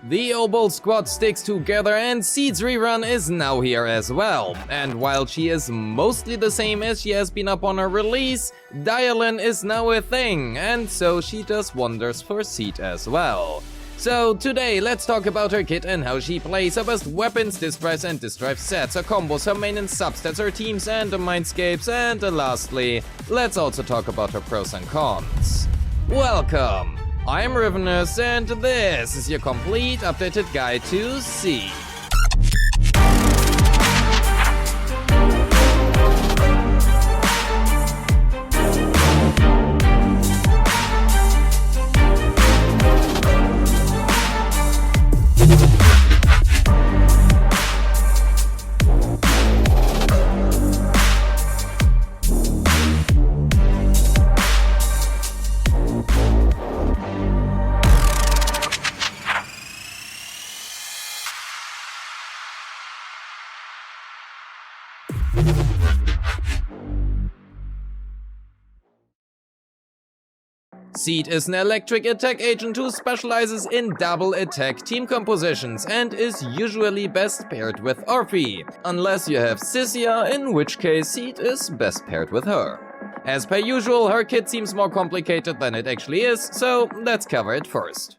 The Obol squad sticks together and Seed's rerun is now here as well. And while she is mostly the same as she has been upon her release, Dialin is now a thing, and so she does wonders for Seed as well. So today let's talk about her kit and how she plays, her best weapons, disc drives and disc drive sets, her combos, her main and substats, her teams and the Mindscapes, and lastly, let's also talk about her pros and cons. Welcome! I'm Rivynous, and this is your complete updated guide to Seed. Seed is an electric attack agent who specializes in double attack team compositions and is usually best paired with Orphe, unless you have Sissia, in which case Seed is best paired with her. As per usual, her kit seems more complicated than it actually is, so let's cover it first.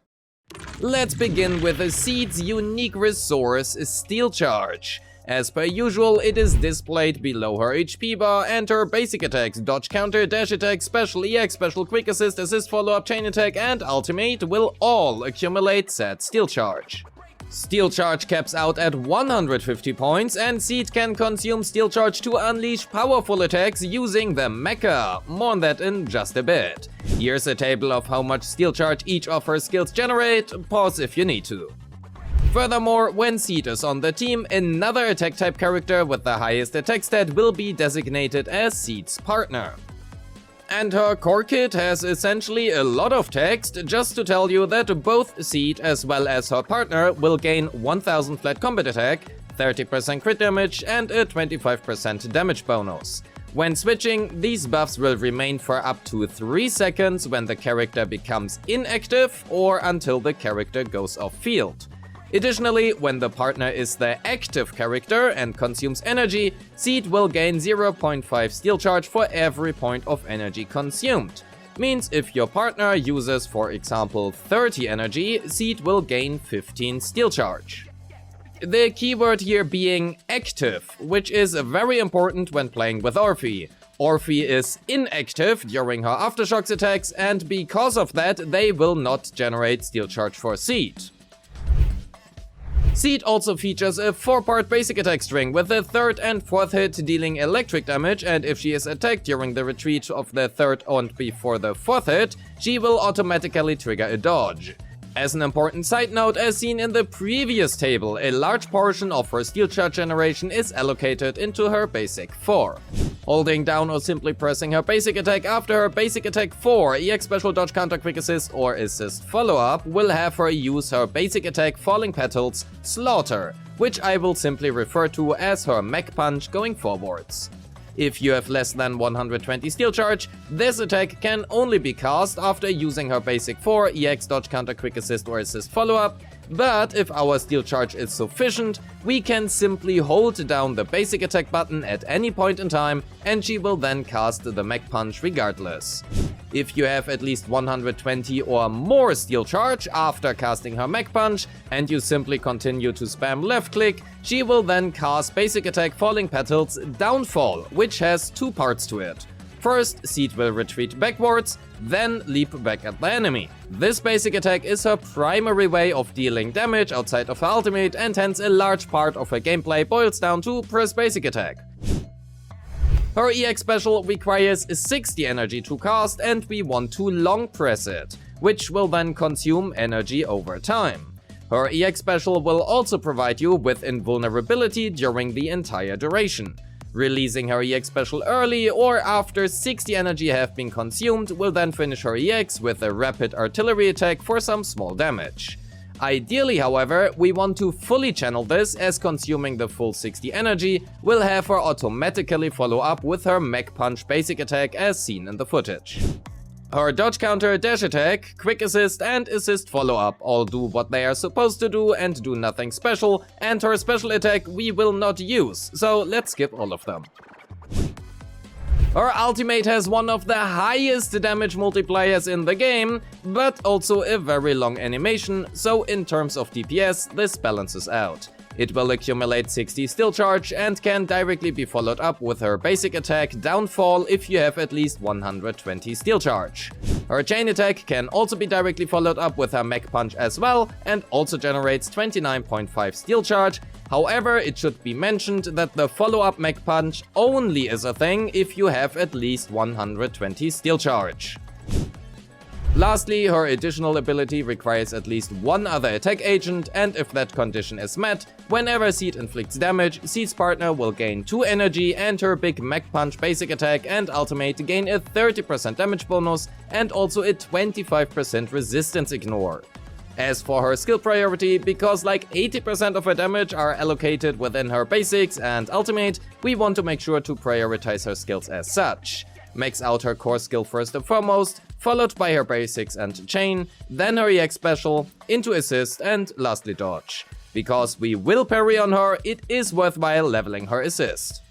Let's begin with Seed's unique resource, Steel Charge. As per usual, it is displayed below her HP bar, and her basic attacks, dodge, counter, dash attack, special EX, special quick assist, follow-up, chain attack and ultimate will all accumulate said Steel Charge. Steel Charge caps out at 150 points, and Seed can consume Steel Charge to unleash powerful attacks using the mecha. More on that in just a bit. Here's a table of how much Steel Charge each of her skills generate, pause if you need to. Furthermore, when Seed is on the team, another attack type character with the highest attack stat will be designated as Seed's partner. And her core kit has essentially a lot of text just to tell you that both Seed as well as her partner will gain 1000 flat combat attack, 30% crit damage and a 25% damage bonus. When switching, these buffs will remain for up to 3 seconds when the character becomes inactive or until the character goes off field. Additionally, when the partner is the active character and consumes energy, Seed will gain 0.5 Steel Charge for every point of energy consumed. Means if your partner uses, for example, 30 energy, Seed will gain 15 Steel Charge. The keyword here being active, which is very important when playing with Orphe. Orphe is inactive during her aftershocks attacks, and because of that, they will not generate Steel Charge for Seed. Seed also features a 4-part basic attack string with the 3rd and 4th hit dealing electric damage, and if she is attacked during the retreat of the 3rd and before the 4th hit, she will automatically trigger a dodge. As an important side note, as seen in the previous table, a large portion of her Steel Charge generation is allocated into her basic 4. Holding down or simply pressing her basic attack after her basic attack 4, EX special dodge counter quick assist or assist follow-up will have her use her basic attack Falling Petals Slaughter, which I will simply refer to as her mech punch going forwards. If you have less than 120 Steel Charge, this attack can only be cast after using her basic 4, EX dodge counter quick assist or assist follow-up, but if our Steel Charge is sufficient, we can simply hold down the basic attack button at any point in time and she will then cast the mech punch regardless. If you have at least 120 or more Steel Charge after casting her mech punch and you simply continue to spam left click, she will then cast basic attack Falling Petals Downfall, which has 2 parts to it. First, Seed will retreat backwards, then leap back at the enemy. This basic attack is her primary way of dealing damage outside of her ultimate, and hence a large part of her gameplay boils down to press basic attack. Her EX special requires 60 energy to cast and we want to long press it, which will then consume energy over time. Her EX special will also provide you with invulnerability during the entire duration. Releasing her EX special early or after 60 energy have been consumed will then finish her EX with a rapid artillery attack for some small damage. Ideally, however, we want to fully channel this, as consuming the full 60 energy will have her automatically follow up with her mech punch basic attack as seen in the footage. Her dodge counter, dash attack, quick assist and assist follow-up all do what they are supposed to do and do nothing special, and her special attack we will not use, so let's skip all of them. Her ultimate has one of the highest damage multipliers in the game, but also a very long animation, so in terms of DPS this balances out. It will accumulate 60 steel charge and can directly be followed up with her basic attack Downfall if you have at least 120 steel charge. Her chain attack can also be directly followed up with her mech punch as well and also generates 29.5 steel charge. However, it should be mentioned that the follow-up mech punch only is a thing if you have at least 120 steel charge. Lastly, her additional ability requires at least one other attack agent, and if that condition is met, whenever Seed inflicts damage, Seed's partner will gain 2 energy and her big mech punch basic attack and ultimate gain a 30% damage bonus and also a 25% resistance ignore. As for her skill priority, because like 80% of her damage are allocated within her basics and ultimate, we want to make sure to prioritize her skills as such. Max out her core skill first and foremost, followed by her basics and chain, then her EX special, into assist and lastly dodge. Because we will parry on her, it is worthwhile leveling her assist.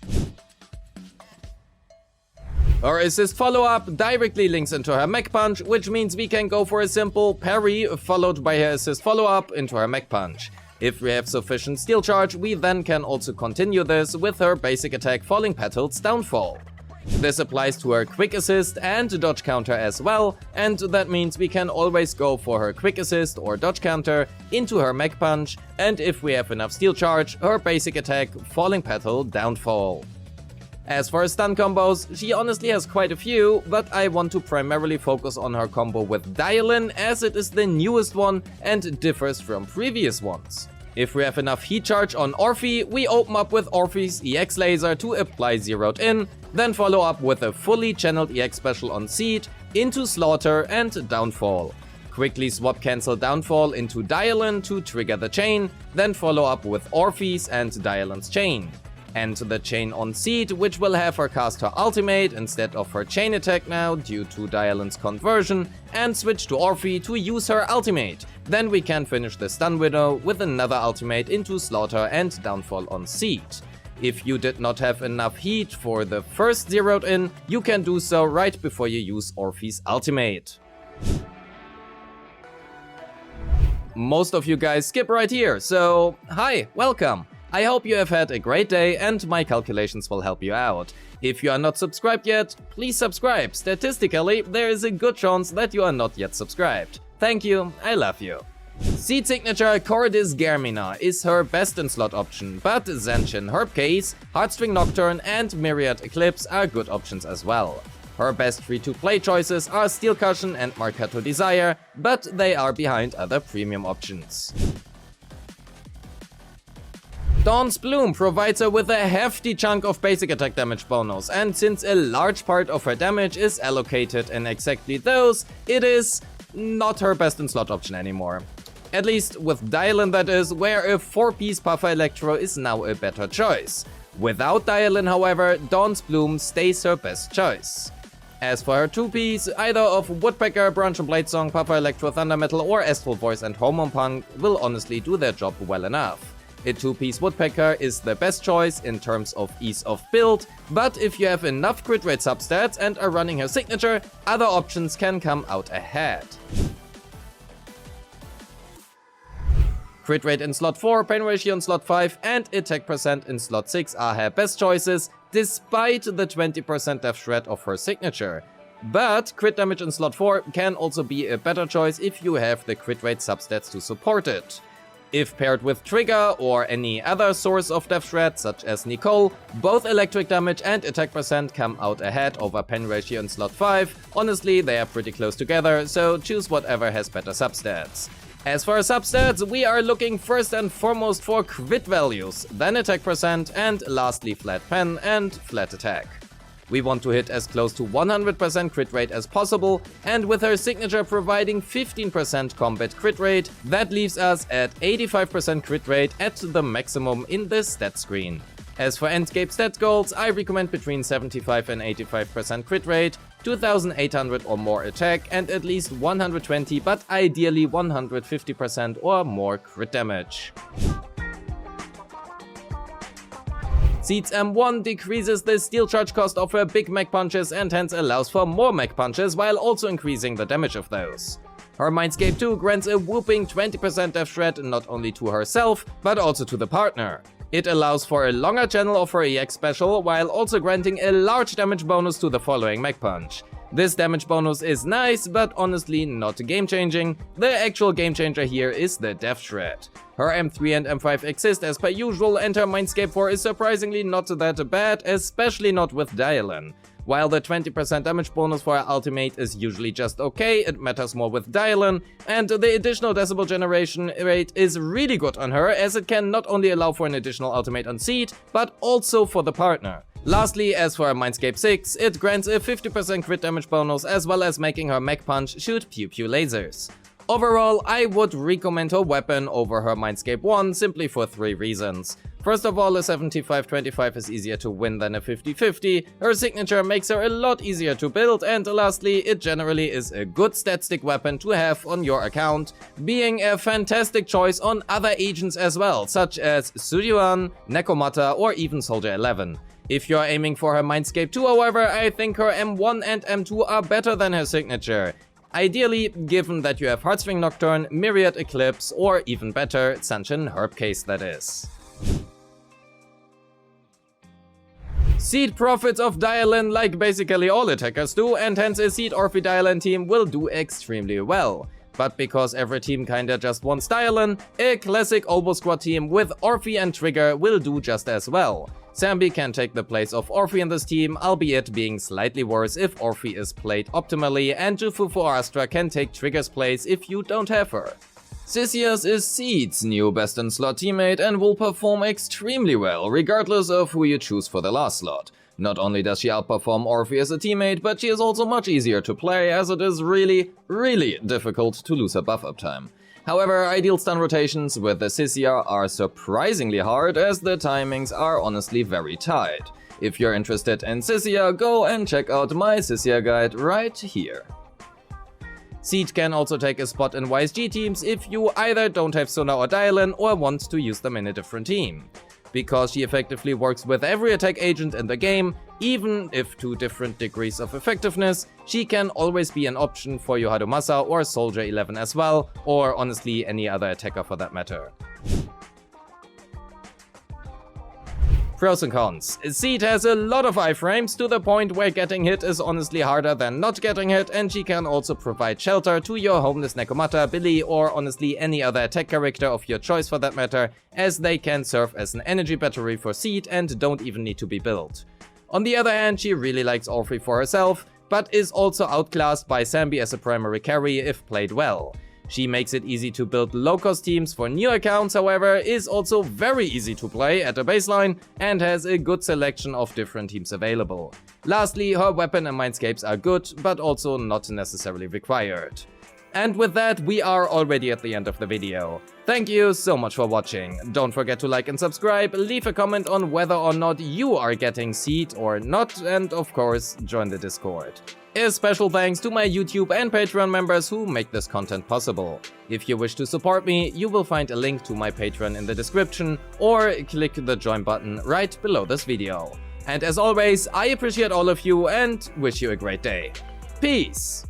Her assist follow-up directly links into her mech punch, which means we can go for a simple parry followed by her assist follow-up into her mech punch. If we have sufficient steel charge, we then can also continue this with her basic attack Falling Petals Downfall. This applies to her quick assist and dodge counter as well, and that means we can always go for her quick assist or dodge counter into her mech punch, and if we have enough steel charge, her basic attack Falling Petal Downfall. As for her stun combos, she honestly has quite a few, but I want to primarily focus on her combo with Dial-In as it is the newest one and differs from previous ones. If we have enough heat charge on Orphe, we open up with Orphe's EX laser to apply zeroed in, then follow up with a fully channeled EX special on Seed, into Slaughter and Downfall. Quickly swap cancel Downfall into Dial-In to trigger the chain, then follow up with Orphe's and Dial-In's chain. And the chain on Seed, which will have her cast her ultimate instead of her chain attack now due to Dial-In's conversion, and switch to Orphe to use her ultimate. Then we can finish the stun window with another ultimate into Slaughter and Downfall on Seed. If you did not have enough heat for the first zeroed in, you can do so right before you use Orphe's ultimate. Most of you guys skip right here, so hi, welcome! I hope you have had a great day and my calculations will help you out. If you are not subscribed yet, please subscribe. Statistically, there is a good chance that you are not yet subscribed. Thank you, I love you. Seed signature Cordis Germina is her best in slot option, but Zanshin Herb Case, Heartstring Nocturne and Myriad Eclipse are good options as well. Her best free-to-play choices are Steel Cushion and Marcato Desire, but they are behind other premium options. Dawn's Bloom provides her with a hefty chunk of basic attack damage bonus, and since a large part of her damage is allocated in exactly those, it is not her best in slot option anymore. At least with Dial-In that is, where a 4-piece Puffer Electro is now a better choice. Without Dial-In however, Dawn's Bloom stays her best choice. As for her 2-piece, either of Woodpecker, Branch and Blade Song, Puffer Electro, Thunder Metal or Astral Voice and Hormone Punk will honestly do their job well enough. A 2-piece Woodpecker is the best choice in terms of ease of build, but if you have enough crit rate substats and are running her signature, other options can come out ahead. Crit rate in slot 4, pain ratio in slot 5 and attack percent in slot 6 are her best choices, despite the 20% death shred of her signature. But crit damage in slot 4 can also be a better choice if you have the crit rate substats to support it. If paired with Trigger or any other source of death shred such as Nicole, both electric damage and attack percent come out ahead over pen ratio in slot 5. Honestly, they are pretty close together, so choose whatever has better substats. As for substats, we are looking first and foremost for crit values, then attack percent, and lastly flat pen and flat attack. We want to hit as close to 100% crit rate as possible, and with her signature providing 15% combat crit rate, that leaves us at 85% crit rate at the maximum in the stat screen. As for endgame stat goals, I recommend between 75 and 85% crit rate, 2800 or more attack, and at least 120 but ideally 150% or more crit damage. Seed's M1 decreases the steel charge cost of her big mech punches and hence allows for more mech punches while also increasing the damage of those. Her Mindscape 2 grants a whooping 20% death threat not only to herself, but also to the partner. It allows for a longer channel of her EX special, while also granting a large damage bonus to the following mech punch. This damage bonus is nice, but honestly not game-changing. The actual game-changer here is the death threat. Her M3 and M5 exist as per usual, and her Mindscape 4 is surprisingly not that bad, especially not with Dialen. While the 20% damage bonus for her ultimate is usually just okay, it matters more with Dialen, and the additional decibel generation rate is really good on her, as it can not only allow for an additional ultimate on Seed, but also for the partner. Lastly, as for her Mindscape 6, it grants a 50% crit damage bonus as well as making her mech punch shoot pew-pew lasers. Overall, I would recommend her weapon over her Mindscape 1 simply for 3 reasons. First of all, a 75-25 is easier to win than a 50-50, her signature makes her a lot easier to build, and lastly, it generally is a good stat stick weapon to have on your account, being a fantastic choice on other agents as well, such as Suryuan, Nekomata or even Soldier 11. If you're aiming for her Mindscape 2, however, I think her M1 and M2 are better than her signature. Ideally, given that you have Heartstring Nocturne, Myriad Eclipse, or even better, Sanshin Herb Case that is. Seed profits of Dialen like basically all attackers do, and hence a Seed Orphe Dialen team will do extremely well. But because every team kinda just wants Dialen, a classic Olbo squad team with Orphe and Trigger will do just as well. Zambi can take the place of Orphe in this team, albeit being slightly worse if Orphe is played optimally, and Jufufu or Astra can take Trigger's place if you don't have her. Zyzzyos is Seed's new best in slot teammate and will perform extremely well regardless of who you choose for the last slot. Not only does she outperform Orphe as a teammate, but she is also much easier to play as it is really difficult to lose her buff uptime. However, ideal stun rotations with the Zyzzyos are surprisingly hard as the timings are honestly very tight. If you're interested in Zyzzyos, go and check out my Zyzzyos guide right here. Seed can also take a spot in YSG teams if you either don't have Sona or Dialen or want to use them in a different team. Because she effectively works with every attack agent in the game, even if to different degrees of effectiveness, she can always be an option for Yohadumasa or Soldier 11 as well, or honestly any other attacker for that matter. Pros and cons. Seed has a lot of iframes to the point where getting hit is honestly harder than not getting hit, and she can also provide shelter to your homeless Nekomata, Billy, or honestly any other attack character of your choice for that matter, as they can serve as an energy battery for Seed and don't even need to be built. On the other hand, she really likes Orphe for herself, but is also outclassed by Zambi as a primary carry if played well. She makes it easy to build low-cost teams for new accounts, however, is also very easy to play at a baseline and has a good selection of different teams available. Lastly, her weapon and Mindscapes are good, but also not necessarily required. And with that, we are already at the end of the video. Thank you so much for watching. Don't forget to like and subscribe, leave a comment on whether or not you are getting Seed or not, and of course, join the Discord. A special thanks to my YouTube and Patreon members who make this content possible. If you wish to support me, you will find a link to my Patreon in the description, or click the join button right below this video. And as always, I appreciate all of you and wish you a great day. Peace!